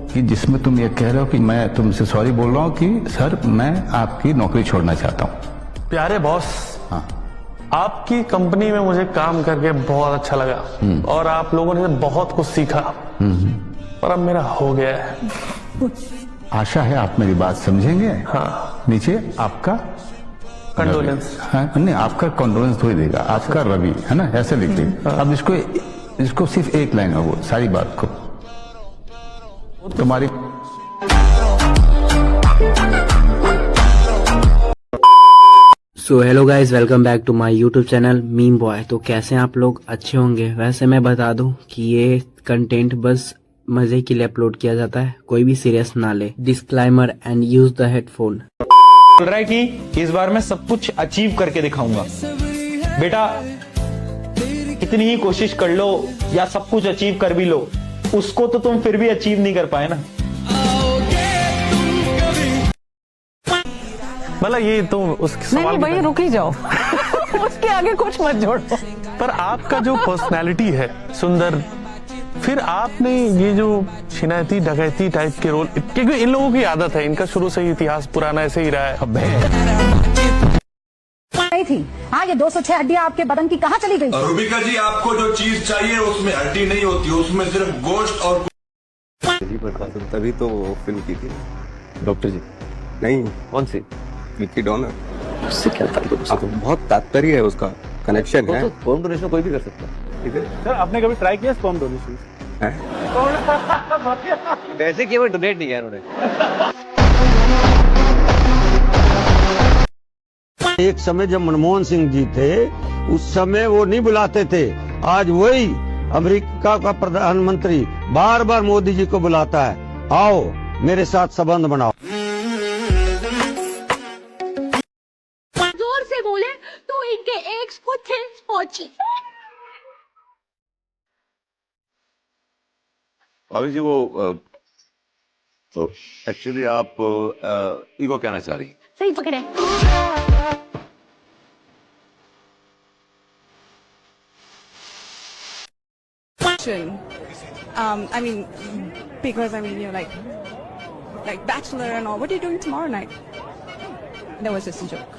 कि जिसमें तुम ये कह रहे हो कि मैं तुमसे सॉरी बोल रहा हूँ कि सर मैं आपकी नौकरी छोड़ना चाहता हूँ। प्यारे बॉस, हाँ, आपकी कंपनी में मुझे काम करके बहुत अच्छा लगा और आप लोगों ने बहुत कुछ सीखा, पर अब मेरा हो गया है। आशा है आप मेरी बात समझेंगे। हाँ, नीचे आपका कंडोलेंस। हाँ, नहीं आपका कंडोलेंस थोड़ी देगा, आपका रवि है ना, ऐसे लिख देंगे। अब इसको सिर्फ एक लाइन है वो सारी बात को तुम्हारी। So hello guys, welcome back to my YouTube channel meme boy. तो कैसे हैं आप लोग? अच्छे होंगे। वैसे मैं बता दूं कि ये कंटेंट बस मजे के लिए अपलोड किया जाता है, कोई भी सीरियस ना ले। Disclaimer and use the headphone. बोल रहा है कि इस बार मैं सब कुछ अचीव करके दिखाऊंगा। बेटा कितनी ही कोशिश कर लो या सब कुछ अचीव कर भी लो, उसको तो तुम फिर भी अचीव नहीं कर पाए ना। मतलब ये तो उसके सवाल नहीं भैया रुक ही जाओ। उसके आगे कुछ मत जोड़ो। पर आपका जो पर्सनालिटी है सुंदर, फिर आपने ये जो शिनायती डकैती टाइप के रोल, क्योंकि इन लोगों की आदत है, इनका शुरू से ही इतिहास पुराना ऐसे ही रहा है। नहीं थी। हाँ, ये 206 हड्डियां आपके बदन की कहाँ चली गई? रूबिका जी, आपको जो चीज चाहिए उसमें हड्डी नहीं होती, उसमें सिर्फ गोश्त और तभी तो वो फिल्म की थी डॉक्टर जी। नहीं, कौन सी? विक्की डॉनर। उससे क्या तात्पर्य? बहुत तात्पर्य है, उसका कनेक्शन है। तो स्पर्म डोनेशन कोई भी कर सकता है। ठीक है सर, आपने कभी ट्राई किया स्पर्म डोनेशन? वैसे केवल डोनेट नहीं किया उन्होंने। एक समय जब मनमोहन सिंह जी थे, उस समय वो नहीं बुलाते थे। आज वही अमेरिका का प्रधानमंत्री बार बार मोदी जी को बुलाता है, आओ मेरे साथ संबंध बनाओ। जोर से बोले तो इनके एक्स को ठेस पहुंची। भाभी जी, वो तो एक्चुअली आप ईगो कहना चाह रही? सही पकड़े। I mean, because I mean, you're like bachelor and all. What are you doing tomorrow night? That was just a joke.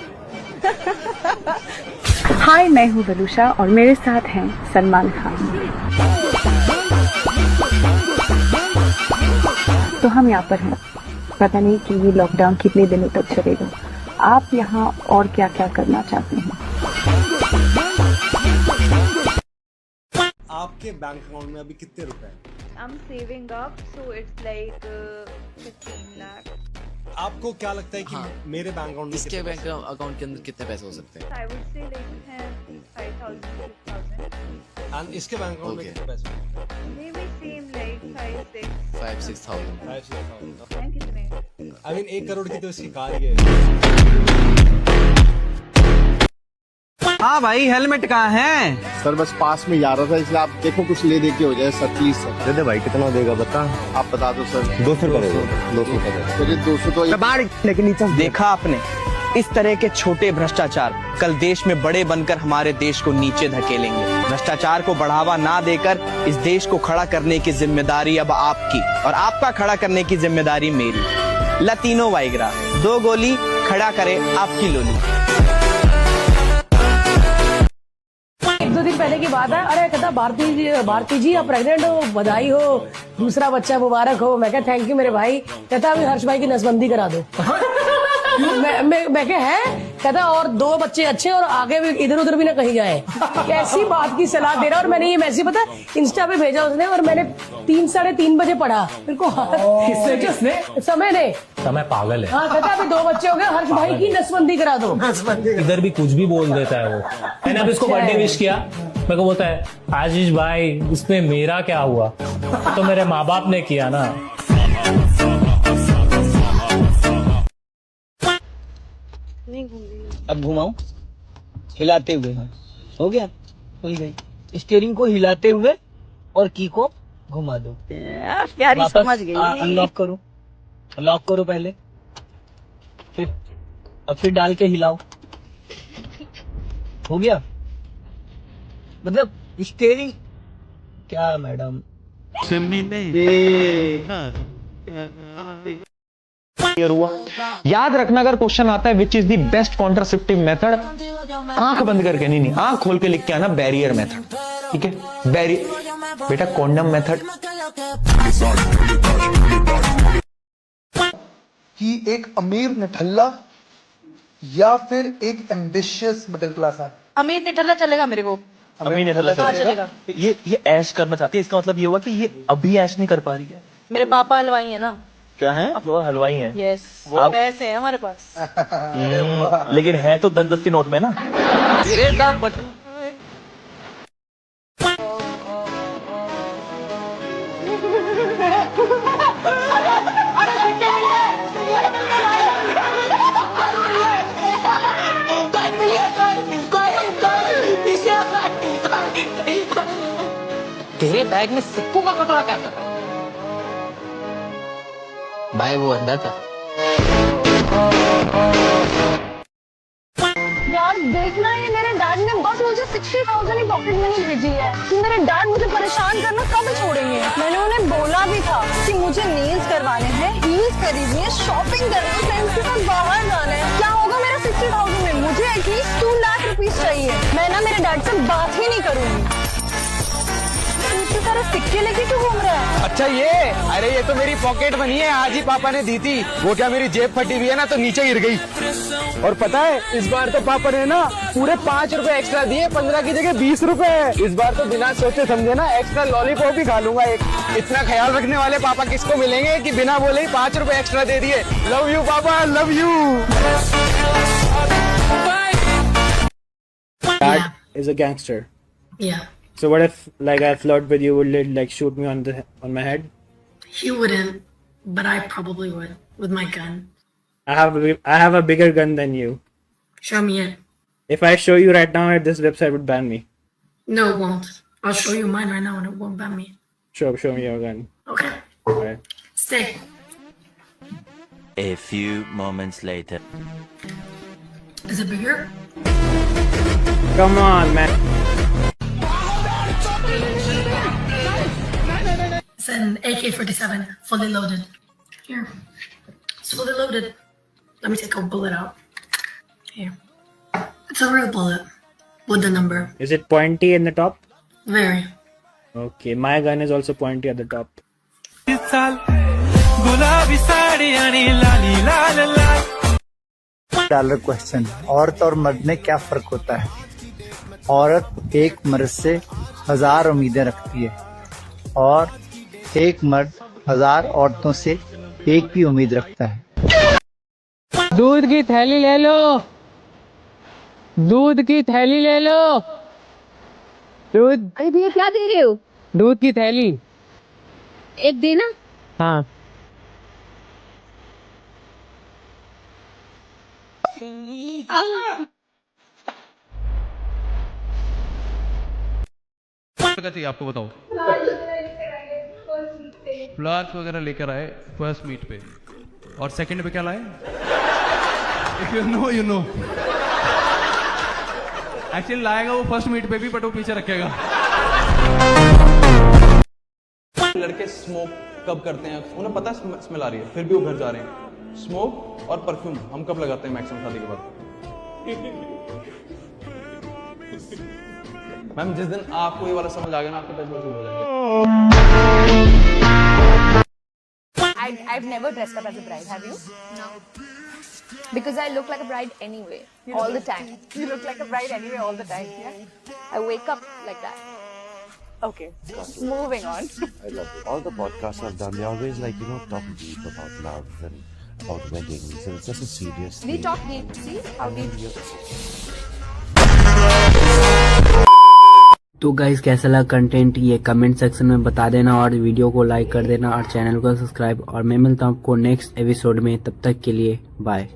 हाय, मैं हूँ बलूशा और मेरे साथ हैं सलमान खान। तो हम यहाँ पर हैं, पता नहीं कि ये लॉकडाउन कितने दिनों तक चलेगा। आप यहाँ और क्या क्या करना चाहते हैं? आपके बैंक अकाउंट में अभी कितने रुपए हैं? I'm saving up, so it's like 15 lakh. आपको क्या लगता है कि मेरे बैंक अकाउंट में इसके बैंक अकाउंट के अंदर कितने पैसे हो सकते हैं? I would say like 5,000, 6,000. And इसके बैंक अकाउंट में कितने पैसे हैं? Maybe same like 5, 6. 5-6,000। 5,000। And कितने? आई मीन 1 करोड़ की तो इसकी कार ही है। हाँ भाई, हेलमेट कहाँ है? सर बस पास में जा रहा था, इसलिए आप देखो कुछ ले दे के हो जाए सर, प्लीज सर। दे दे भाई, कितना देगा बता। आप बता दो सर। 200 का देगा। 200 का देगा। चलिए 200 तो लेकिन नीचे देखा आपने इस तरह के छोटे भ्रष्टाचार कल देश में बड़े बनकर हमारे देश को नीचे धकेलेंगे। भ्रष्टाचार को बढ़ावा ना देकर इस देश को खड़ा करने की जिम्मेदारी अब आपकी और आपका खड़ा करने की जिम्मेदारी मेरी। लतीनो वाइग्रा 2 गोली खड़ा करे आपकी लोली। 1-2 दिन पहले की बात है। अरे कहता भारती जी आप प्रेग्नेंट हो, बधाई हो, दूसरा बच्चा मुबारक हो। मैं कहा थैंक यू मेरे भाई। कहता अभी हर्ष भाई की नसबंदी करा दो। मैं क्या है, कहता और 2 बच्चे अच्छे और आगे भी इधर उधर भी ना कहीं जाए। कैसी बात की सलाह दे रहा। और मैंने ये मैसेज पता इंस्टा पे भेजा उसने, और मैंने 3-3:30 बजे पढ़ा। मेरे को समय पागल है। हाँ, कहता अभी 2 बच्चे हो गए, हर्ष भाई की नसबंदी करा दो। इधर भी कुछ भी बोल देता है वो। मैंने अब इसको बर्थडे विश किया, मेरे को बोलता है आशीष भाई इसमें मेरा क्या हुआ? तो मेरे माँ बाप ने किया ना। अब घुमाऊं हिलाते हुए। हो गया, हो गई। स्टीयरिंग को हिलाते हुए और की को घुमा दो। प्यारी समझ गई। लॉक करो पहले, फिर डाल के हिलाओ। हो गया, मतलब स्टीयरिंग क्या मैडम? क्लियर हुआ। याद रखना अगर क्वेश्चन आता है which is the best contraceptive method, आंख बंद करके नहीं, आंख खोल के लिख के आना बैरियर मेथड, ठीक है? बैरियर बेटा कॉन्डम मेथड। कि एक अमीर निठल्ला या फिर एक एम्बिशियस मिडिल क्लास आदमी? अमीर निठल्ला चलेगा मेरे को। अमीर निठल्ला चलेगा। ये ऐश करना चाहती है, इसका मतलब ये हुआ कि ये अभी ऐश नहीं कर पा रही है। मेरे पापा हलवाई है ना। क्या है? वो हलवाई है। यस, आप पैसे हैं हमारे पास। लेकिन है तो 10-10 की नोट में ना। तेरे बैग में सिक्कों का कटोरा क्या था? भाई वो अंदर था। यार देखना, ये मेरे डैड ने बस मुझे 60,000 ही पॉकेट मनी भेजी है। मेरे डैड मुझे परेशान करना कब छोड़ेंगे? मैंने उन्हें बोला भी था कि मुझे नेल्स करवाने हैं, हील्स खरीदनी है, शॉपिंग करनी है, फ्रेंड्स के साथ बाहर जाना है। क्या होगा मेरा 60,000 में? मुझे एटलीस्ट 2 लाख रुपीज चाहिए। मैं ना मेरे डैड से बात ही नहीं करूंगी। इतने सारे सिक्के लेके क्यों घूम रहा है? अच्छा ये, अरे ये तो मेरी पॉकेट मनी है, आज ही पापा ने दी थी। वो क्या मेरी जेब फटी हुई है ना, तो नीचे गिर गई। और पता है इस बार तो पापा ने ना पूरे 5 रुपए एक्स्ट्रा दिए, 15 की जगह 20 रुपए। इस बार तो बिना सोचे समझे ना एक्स्ट्रा लॉलीपॉप भी खा लूंगा एक। इतना ख्याल रखने वाले पापा किसको मिलेंगे कि बिना बोले ही 5 रुपए एक्स्ट्रा दे दिए। लव यू पापा, love you. Dad is a gangster. Yeah. So what if like I flirt with you, would it like shoot me on my head? He wouldn't, but I probably would with my gun. I have a bigger gun than you. Show me it. If I show you right now, this website would ban me. No, it won't. I'll show you mine right now and it won't ban me. Show me your gun. Okay. Alright. Stay. A few moments later. Is it bigger? Come on, man. It's an AK-47, fully loaded. Here. It's fully loaded. Let me take a bullet out. Here. It's a real bullet. With the number. Is it pointy in the top? Very. Okay, my gun is also pointy at the top. $1 question, औरत और मर्द में क्या फर्क होता है? औरत एक मर्द से 1000 उम्मीदें रखती है और एक मर्द 1000 औरतों से एक भी उम्मीद रखता है। दूध की थैली ले लो, दूध की थैली ले लो। दूध। अरे भैया क्या दे रहे हो? दूध की थैली एक देना। हाँ। क्या चाहिए आपको बताओ? फ्लावर्स वगैरह लेकर आए फर्स्ट मीट पे, और सेकंड पे क्या लाए? If you know you know. Actually लाएगा वो फर्स्ट मीट पे भी, बट वो पीछे रखेगा। लड़के स्मोक कब करते हैं? उन्हें पता है स्मेल आ रही है, फिर भी वो घर जा रहे हैं। स्मोक और परफ्यूम हम कब लगाते हैं मैक्सिमम शादी के बाद? मैम जिस दिन आपको ये वाला समझ आ गया ना, आपके पैसे वसूल हो जाएंगे। I've never dressed up as a bride, have you? No. Because I look like a bride anyway, all the time. You look like a bride anyway all the time, yeah? I wake up like that. Okay, moving on. I love it. All the podcasts I've done, they always like, talk deep about love and about weddings, and it's just a serious We thing. talk deep, see how deep. तो guys कैसा लगा content ये comment section में बता देना, और video को like कर देना और चैनल को सब्सक्राइब। और मैं मिलता हूँ आपको नेक्स्ट एपिसोड में, तब तक के लिए बाय।